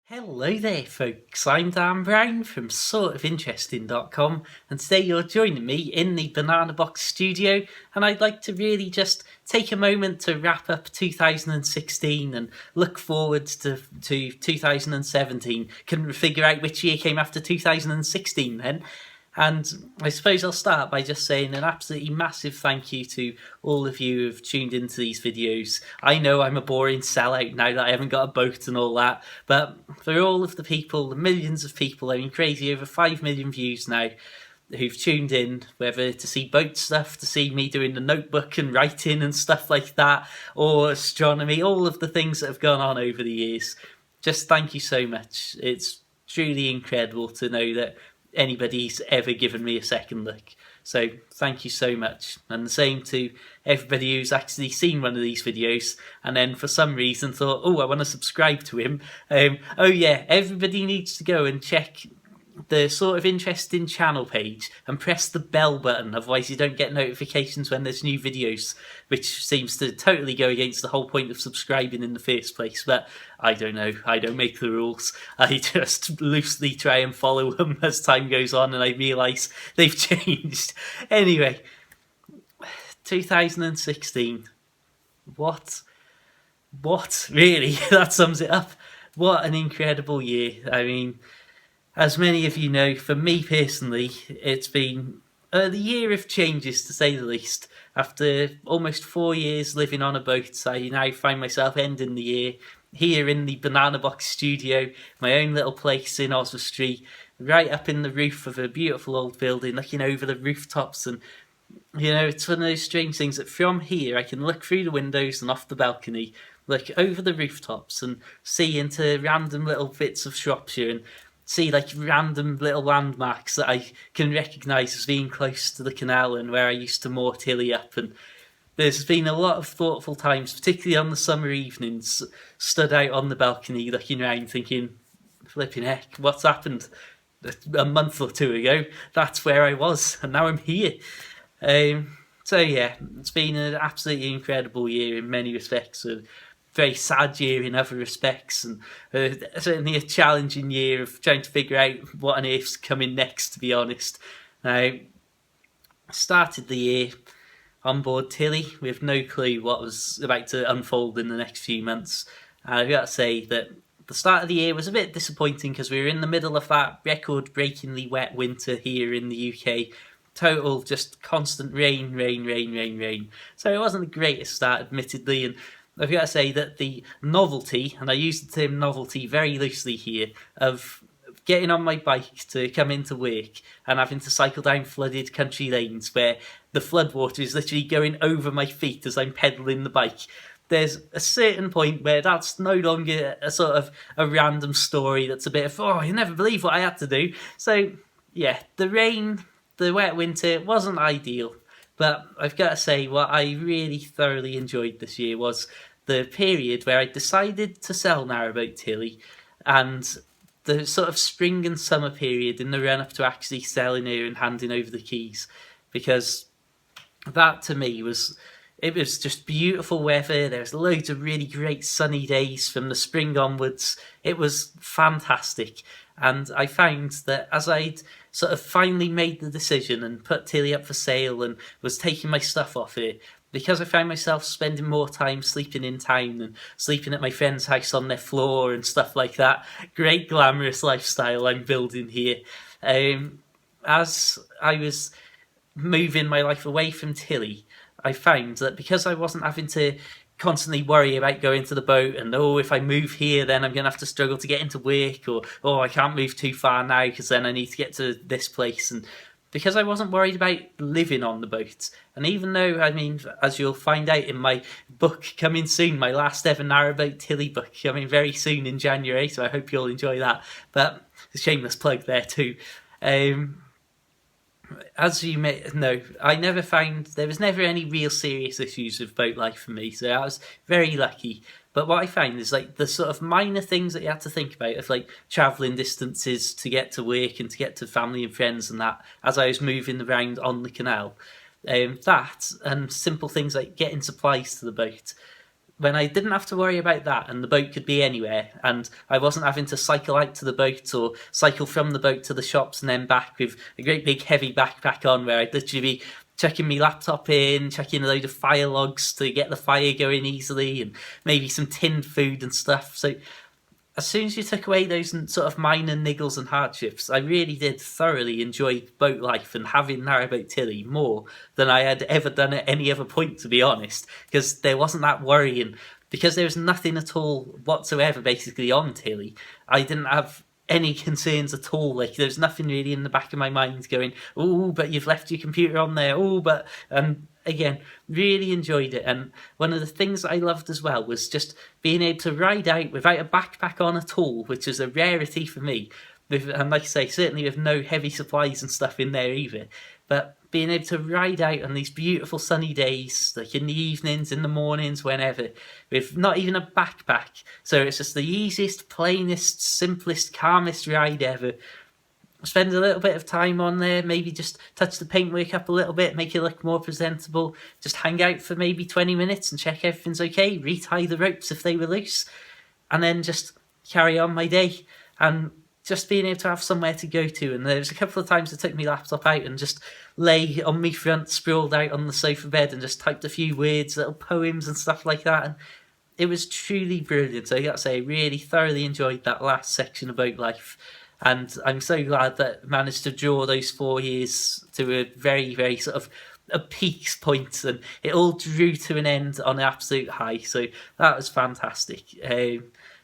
Hello there, folks. I'm Dan Brown from sortofinteresting.com, and today you're joining me in the Banana Box studio. And I'd like to really just take a moment to wrap up 2016 and look forward to 2017. Couldn't figure out which year came after 2016 then. And I suppose I'll start by just saying an absolutely massive thank you to all of you who've tuned into these videos. I know I'm a boring sellout now that I haven't got a boat and all that, but for all of the people, the millions of people, I mean crazy, over 5 million views now, who've tuned in, whether to see boat stuff, to see me doing the notebook and writing and stuff like that, or astronomy, all of the things that have gone on over the years. Just thank you so much. It's truly incredible to know that anybody's ever given me a second look. So thank you so much. And the same to everybody who's actually seen one of these videos and then for some reason thought, oh, I want to subscribe to him. Oh yeah, everybody needs to go and check the Sort of Interesting channel page and press the bell button, otherwise you don't get notifications when there's new videos, which seems to totally go against the whole point of subscribing in the first place. But I don't know, I don't make the rules. I just loosely try and follow them as time goes on and I realise they've changed. Anyway, 2016. What really? That sums it up. What an incredible year. I mean, as many of you know, for me personally, it's been the year of changes, to say the least. After almost 4 years living on a boat, I now find myself ending the year here in the Banana Box studio, my own little place in Oswestry, right up in the roof of a beautiful old building, looking over the rooftops. And, you know, it's one of those strange things that from here I can look through the windows and off the balcony, look over the rooftops and see into random little bits of Shropshire and see like random little landmarks that I can recognise as being close to the canal and where I used to moor Tilly up. And there's been a lot of thoughtful times, particularly on the summer evenings, stood out on the balcony looking around thinking, flipping heck, what's happened? A month or two ago, that's where I was, and now I'm here. So yeah, it's been an absolutely incredible year in many respects. A very sad year in other respects, and certainly a challenging year of trying to figure out what on earth's coming next, to be honest. Now, I started the year on board Tilly with no clue what was about to unfold in the next few months. And I've got to say that the start of the year was a bit disappointing because we were in the middle of that record-breakingly wet winter here in the UK. Total, just constant rain. So it wasn't the greatest start, admittedly, and I've got to say that the novelty, and I use the term novelty very loosely here, of getting on my bike to come into work and having to cycle down flooded country lanes where the floodwater is literally going over my feet as I'm pedalling the bike. There's a certain point where that's no longer a sort of a random story that's a bit of, oh, you'll never believe what I had to do. So, yeah, the rain, the wet winter wasn't ideal. But I've got to say, what I really thoroughly enjoyed this year was the period where I decided to sell Narrowboat Tilly and the sort of spring and summer period in the run-up to actually selling her and handing over the keys. Because that, to me, it was just beautiful weather. There was loads of really great sunny days from the spring onwards. It was fantastic. And I found that as I'd sort of finally made the decision and put Tilly up for sale and was taking my stuff off it, because I found myself spending more time sleeping in town and sleeping at my friend's house on their floor and stuff like that. Great glamorous lifestyle I'm building here. As I was moving my life away from Tilly, I found that because I wasn't having to constantly worry about going to the boat and, oh, if I move here then I'm going to have to struggle to get into work, or, oh, I can't move too far now because then I need to get to this place. And because I wasn't worried about living on the boat, and even though, I mean, as you'll find out in my book coming soon, my last ever Narrowboat Tilly book coming very soon in January, so I hope you'll enjoy that. But a shameless plug there too. As you may know, I never found, there was never any real serious issues with boat life for me, so I was very lucky. But what I found is like the sort of minor things that you have to think about, of like travelling distances to get to work and to get to family and friends and that, as I was moving around on the canal. That and simple things like getting supplies to the boat. when I didn't have to worry about that and the boat could be anywhere and I wasn't having to cycle out to the boat or cycle from the boat to the shops and then back with a great big heavy backpack on, where I'd literally be chucking my laptop in, chucking a load of fire logs to get the fire going easily, and maybe some tinned food and stuff. So as soon as you took away those sort of minor niggles and hardships, I really did thoroughly enjoy boat life and having Narrowboat Tilly more than I had ever done at any other point, to be honest, because there wasn't that worry, and because there was nothing at all whatsoever basically on Tilly, I didn't have any concerns at all. Like, there's nothing really in the back of my mind going, oh, but you've left your computer on there, oh, but... And again, really enjoyed it. And one of the things I loved as well was just being able to ride out without a backpack on at all, which is a rarity for me. And like I say, certainly with no heavy supplies and stuff in there either. But being able to ride out on these beautiful sunny days, like in the evenings, in the mornings, whenever, with not even a backpack. So it's just the easiest, plainest, simplest, calmest ride ever. Spend a little bit of time on there, maybe just touch the paintwork up a little bit, make it look more presentable, just hang out for maybe 20 minutes and check everything's okay, retie the ropes if they were loose, and then just carry on my day. And just being able to have somewhere to go to. And there was a couple of times I took my laptop out and just lay on my front, sprawled out on the sofa bed, and just typed a few words, little poems and stuff like that. And it was truly brilliant. So I got to say, I really thoroughly enjoyed that last section of boat life. And I'm so glad that I managed to draw those 4 years to a very, very sort of a peak point, and it all drew to an end on an absolute high. So that was fantastic.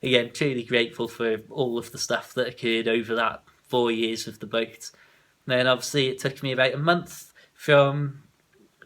Again, truly grateful for all of the stuff that occurred over that 4 years with the boat. And then obviously it took me about a month from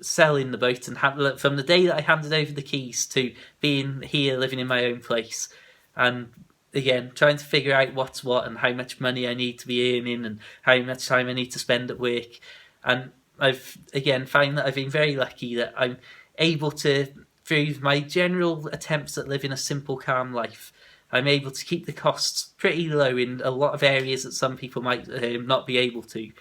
selling the boat and from the day that I handed over the keys to being here living in my own place. And again, trying to figure out what's what and how much money I need to be earning and how much time I need to spend at work. And I've, again, found that I've been very lucky that I'm able to, through my general attempts at living a simple, calm life, I'm able to keep the costs pretty low in a lot of areas that some people might not be able to.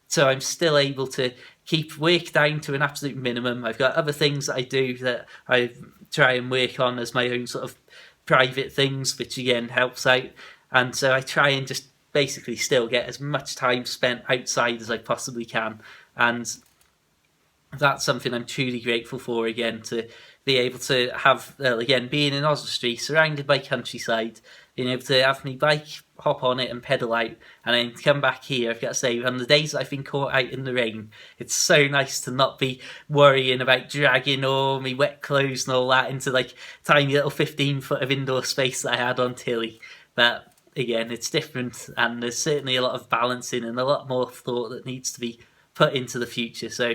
So I'm still able to keep work down to an absolute minimum. I've got other things that I do that I try and work on as my own sort of private things, which again helps out. And so I try and just basically still get as much time spent outside as I possibly can. And that's something I'm truly grateful for, again, to be able to have, again, being in Oswestry, surrounded by countryside, being able to have my bike, hop on it and pedal out, and then come back here. I've got to say, on the days that I've been caught out in the rain, it's so nice to not be worrying about dragging all my wet clothes and all that into like tiny little 15 foot of indoor space that I had on Tilly. But again, it's different, and there's certainly a lot of balancing and a lot more thought that needs to be put into the future. So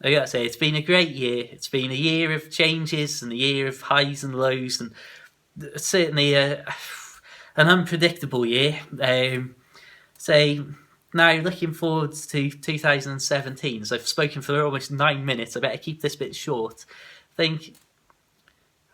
I gotta say, it's been a great year. It's been a year of changes and a year of highs and lows, and certainly an unpredictable year. Now looking forward to 2017, as I've spoken for almost 9 minutes, I better keep this bit short. I think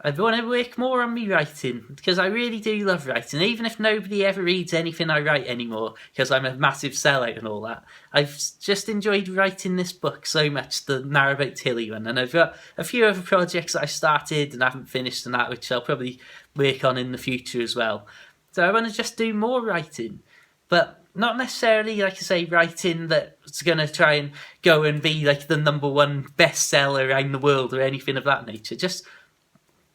I want to work more on me writing, because I really do love writing, even if nobody ever reads anything I write anymore, because I'm a massive sellout and all that. I've just enjoyed writing this book so much, the Narrowboat Tilly one, and I've got a few other projects that I started and haven't finished and that, which I'll probably work on in the future as well. So I want to just do more writing, but not necessarily, like I say, writing that's going to try and go and be like the #1 bestseller around the world or anything of that nature. Just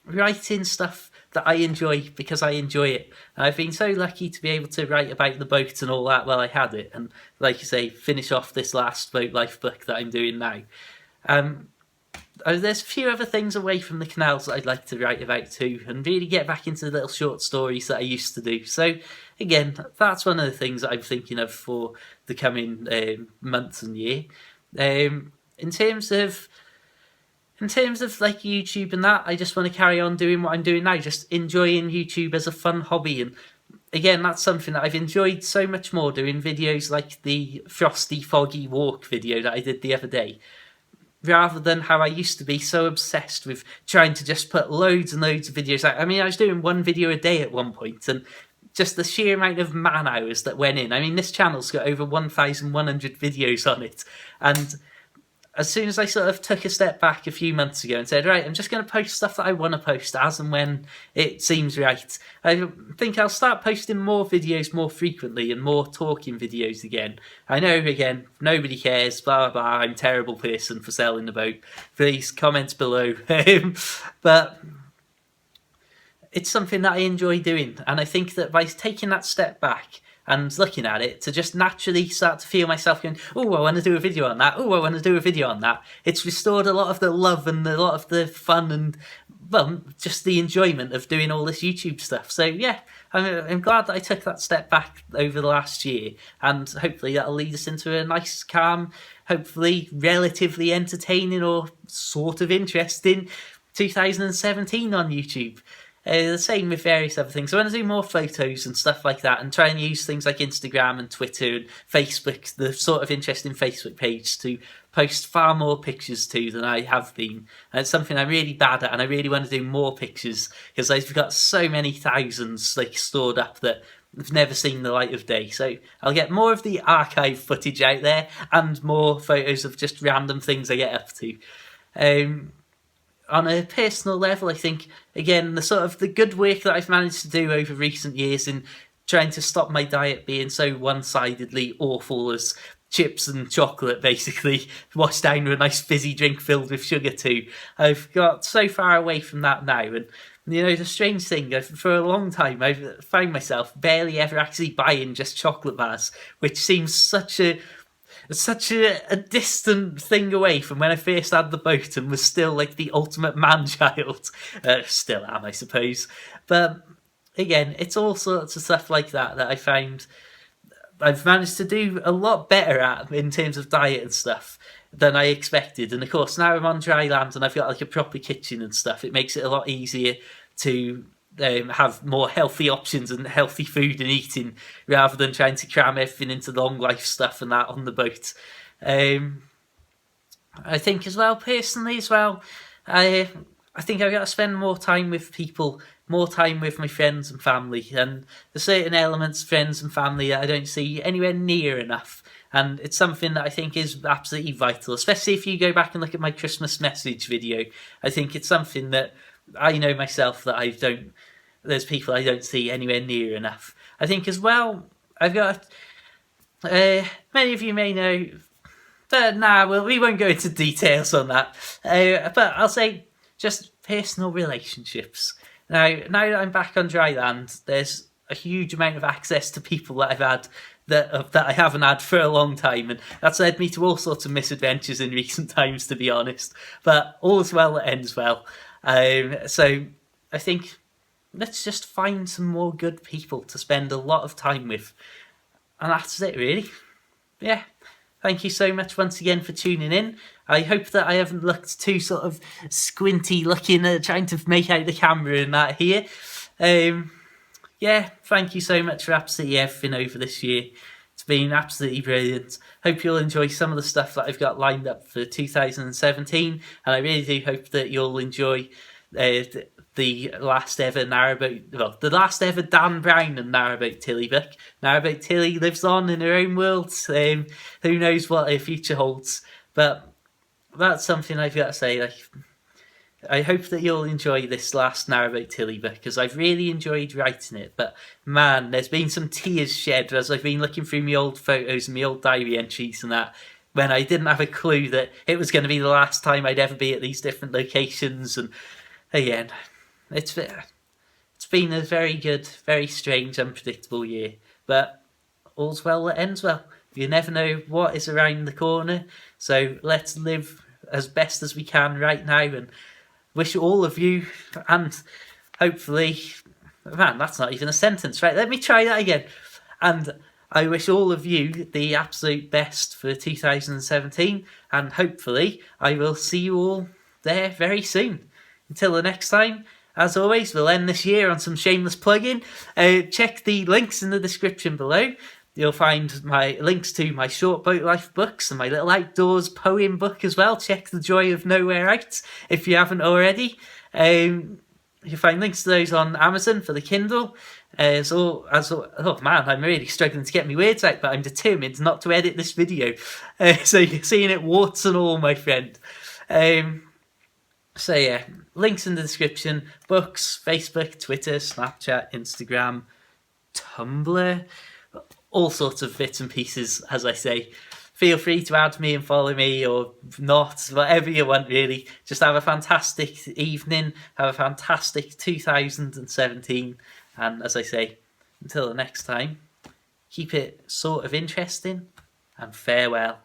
writing stuff that I enjoy because I enjoy it. And I've been so lucky to be able to write about the boat and all that while I had it, and like you say, finish off this last boat life book that I'm doing now. There's a few other things away from the canals that I'd like to write about too, and really get back into the little short stories that I used to do. So again, that's one of the things that I'm thinking of for the coming months and year. In terms of like YouTube and that, I just want to carry on doing what I'm doing now, just enjoying YouTube as a fun hobby. And again, that's something that I've enjoyed so much more, doing videos like the frosty, foggy walk video that I did the other day, rather than how I used to be so obsessed with trying to just put loads and loads of videos out. I mean, I was doing one video a day at one point, and just the sheer amount of man hours that went in. I mean, this channel's got over 1,100 videos on it, and as soon as I sort of took a step back a few months ago and said, right, I'm just going to post stuff that I want to post as and when it seems right, I think I'll start posting more videos more frequently and more talking videos again. I know, again, nobody cares, blah, blah, blah, I'm a terrible person for selling the boat. Please comment below. But it's something that I enjoy doing, and I think that by taking that step back and looking at it, to just naturally start to feel myself going, oh, I want to do a video on that, oh, I want to do a video on that, it's restored a lot of the love and a lot of the fun and, well, just the enjoyment of doing all this YouTube stuff. So yeah, I'm glad that I took that step back over the last year, and hopefully that'll lead us into a nice, calm, hopefully relatively entertaining or sort of interesting 2017 on YouTube. The same with various other things. I want to do more photos and stuff like that, and try and use things like Instagram and Twitter and Facebook, the sort of interesting Facebook page, to post far more pictures to than I have been. And it's something I'm really bad at, and I really want to do more pictures, because I've got so many thousands like stored up that have never seen the light of day. So I'll get more of the archive footage out there, and more photos of just random things I get up to. On a personal level, I think, again, the sort of the good work that I've managed to do over recent years in trying to stop my diet being so one-sidedly awful as chips and chocolate, basically, washed down with a nice fizzy drink filled with sugar too. I've got so far away from that now, and you know, the strange thing, for a long time, I've found myself barely ever actually buying just chocolate bars, which seems such a distant thing away from when I first had the boat and was still like the ultimate man-child. Still am, I suppose. But again, it's all sorts of stuff like that I found I've managed to do a lot better at in terms of diet and stuff than I expected. And of course, now I'm on dry land and I've got like a proper kitchen and stuff, it makes it a lot easier to have more healthy options and healthy food and eating, rather than trying to cram everything into long life stuff and that on the boat. I think as well, personally as well, I think I've got to spend more time with people, more time with my friends and family, and there's certain elements, friends and family, that I don't see anywhere near enough. And it's something that I think is absolutely vital, especially if you go back and look at my Christmas message video. I think it's something that I know myself that there's people I don't see anywhere near enough. I think as well, I've got, many of you may know, but we won't go into details on that. But I'll say just personal relationships. Now that I'm back on dry land, there's a huge amount of access to people that I've had that I haven't had for a long time, and that's led me to all sorts of misadventures in recent times, to be honest. But all's well that ends well. So I think let's just find some more good people to spend a lot of time with. And that's it, really. Yeah. Thank you so much once again for tuning in. I hope that I haven't looked too sort of squinty looking at trying to make out the camera and that here. Yeah, thank you so much for absolutely everything over this year. It's been absolutely brilliant. Hope you'll enjoy some of the stuff that I've got lined up for 2017, and I really do hope that you'll enjoy the last ever narrowboat, well, the last ever Dan Brown and Narrowboat Tilly book. Narrowboat Tilly lives on in her own world. Who knows what her future holds? But that's something I've got to say. Like, I hope that you'll enjoy this last Narrowboat Tilly book, because I've really enjoyed writing it. But man, there's been some tears shed as I've been looking through my old photos and my old diary entries and that, when I didn't have a clue that it was going to be the last time I'd ever be at these different locations. And again, it's been a very good, very strange, unpredictable year. But all's well that ends well. You never know what is around the corner. So let's live as best as we can right now, and wish all of you, and hopefully, man, that's not even a sentence, right? Let me try that again. And I wish all of you the absolute best for 2017, and hopefully I will see you all there very soon. Until the next time, as always, we'll end this year on some shameless plugging. Check the links in the description below. You'll find my links to my short boat life books and my little outdoors poem book as well. Check The Joy of Nowhere out if you haven't already. You'll find links to those on Amazon for the Kindle. Oh man, I'm really struggling to get my words out, but I'm determined not to edit this video. So you're seeing it warts and all, my friend. So yeah, links in the description. Books, Facebook, Twitter, Snapchat, Instagram, Tumblr, all sorts of bits and pieces, as I say. Feel free to add me and follow me, or not, whatever you want really. Just have a fantastic evening, have a fantastic 2017, and as I say, until the next time, keep it sort of interesting, and farewell.